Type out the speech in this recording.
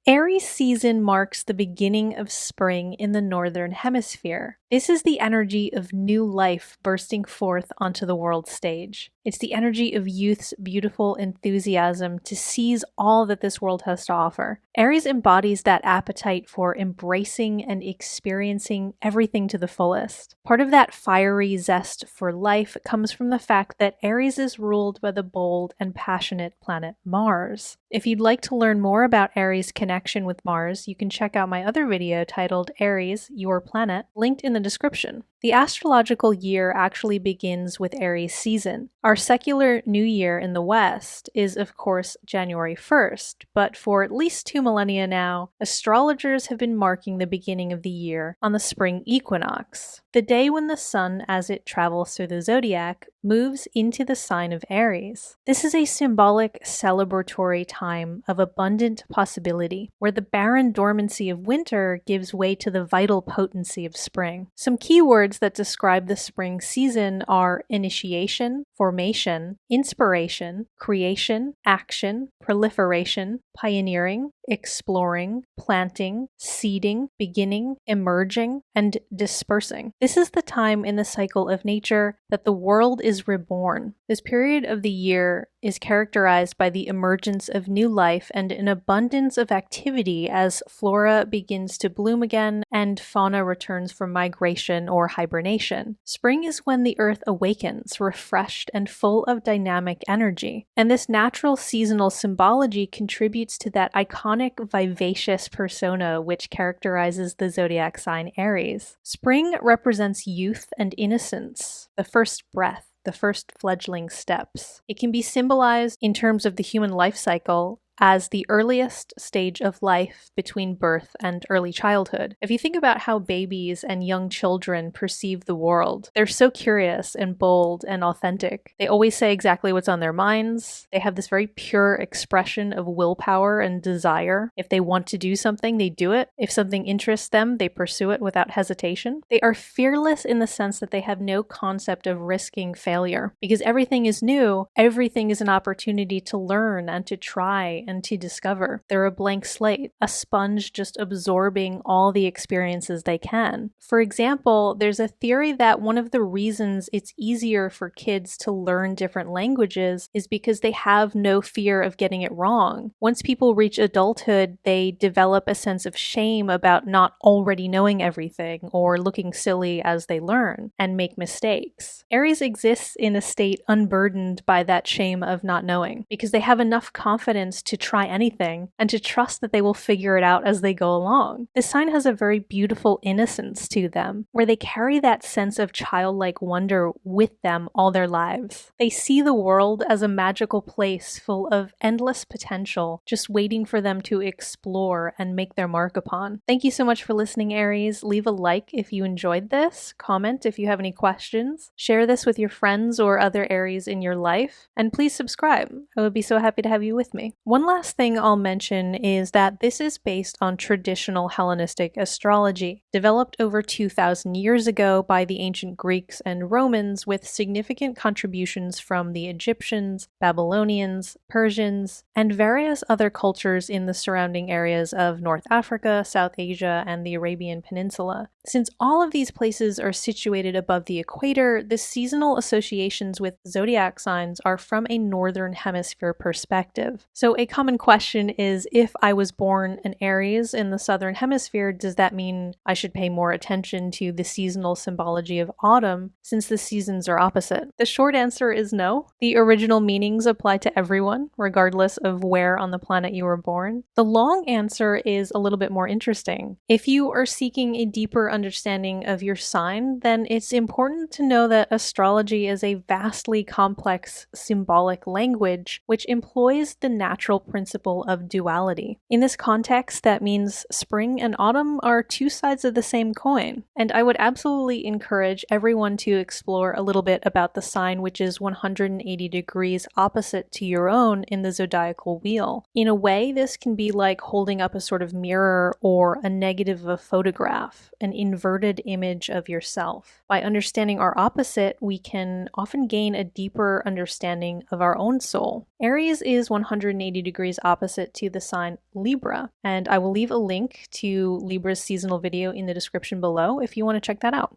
Aries season marks the beginning of spring in the Northern Hemisphere. This is the energy of new life bursting forth onto the world stage. It's the energy of youth's beautiful enthusiasm to seize all that this world has to offer. Aries embodies that appetite for embracing and experiencing everything to the fullest. Part of that fiery zest for life comes from the fact that Aries is ruled by the bold and passionate planet Mars. If you'd like to learn more about Aries' connection with Mars, you can check out my other video titled Aries, Your Planet, linked in the description. The astrological year actually begins with Aries season. Our secular New Year in the West is, of course, January 1st, but for at least 2 millennia now, astrologers have been marking the beginning of the year on the spring equinox, the day when the sun, as it travels through the zodiac, moves into the sign of Aries. This is a symbolic, celebratory time of abundant possibility, where the barren dormancy of winter gives way to the vital potency of spring. Some keywords that describe the spring season are initiation, formation, inspiration, creation, action, proliferation, pioneering, exploring, planting, seeding, beginning, emerging, and dispersing. This is the time in the cycle of nature that the world is reborn. This period of the year is characterized by the emergence of new life and an abundance of activity as flora begins to bloom again and fauna returns from migration or hibernation. Spring is when the earth awakens, refreshed and full of dynamic energy. And this natural seasonal symbology contributes to that iconic, vivacious persona which characterizes the zodiac sign Aries. Spring represents youth and innocence, the first breath, the first fledgling steps. It can be symbolized in terms of the human life cycle as the earliest stage of life between birth and early childhood. If you think about how babies and young children perceive the world, they're so curious and bold and authentic. They always say exactly what's on their minds. They have this very pure expression of willpower and desire. If they want to do something, they do it. If something interests them, they pursue it without hesitation. They are fearless in the sense that they have no concept of risking failure. Because everything is new, everything is an opportunity to learn and to try and to discover. They're a blank slate, a sponge just absorbing all the experiences they can. For example, there's a theory that one of the reasons it's easier for kids to learn different languages is because they have no fear of getting it wrong. Once people reach adulthood, they develop a sense of shame about not already knowing everything or looking silly as they learn and make mistakes. Aries exists in a state unburdened by that shame of not knowing because they have enough confidence to try anything and to trust that they will figure it out as they go along. This sign has a very beautiful innocence to them, where they carry that sense of childlike wonder with them all their lives. They see the world as a magical place full of endless potential, just waiting for them to explore and make their mark upon. Thank you so much for listening, Aries. Leave a like if you enjoyed this, comment if you have any questions, share this with your friends or other Aries in your life, and please subscribe. I would be so happy to have you with me. One last thing I'll mention is that this is based on traditional Hellenistic astrology, developed over 2,000 years ago by the ancient Greeks and Romans with significant contributions from the Egyptians, Babylonians, Persians, and various other cultures in the surrounding areas of North Africa, South Asia, and the Arabian Peninsula. Since all of these places are situated above the equator, the seasonal associations with zodiac signs are from a northern hemisphere perspective. So a common question is, if I was born an Aries in the southern hemisphere, does that mean I should pay more attention to the seasonal symbology of autumn since the seasons are opposite? The short answer is no. The original meanings apply to everyone, regardless of where on the planet you were born. The long answer is a little bit more interesting. If you are seeking a deeper understanding of your sign, then it's important to know that astrology is a vastly complex symbolic language which employs the natural principle of duality. In this context, that means spring and autumn are two sides of the same coin, and I would absolutely encourage everyone to explore a little bit about the sign which is 180 degrees opposite to your own in the zodiacal wheel. In a way, this can be like holding up a sort of mirror or a negative of a photograph, an inverted image of yourself. By understanding our opposite, we can often gain a deeper understanding of our own soul. Aries is 180 degrees opposite to the sign Libra. And I will leave a link to Libra's seasonal video in the description below if you want to check that out.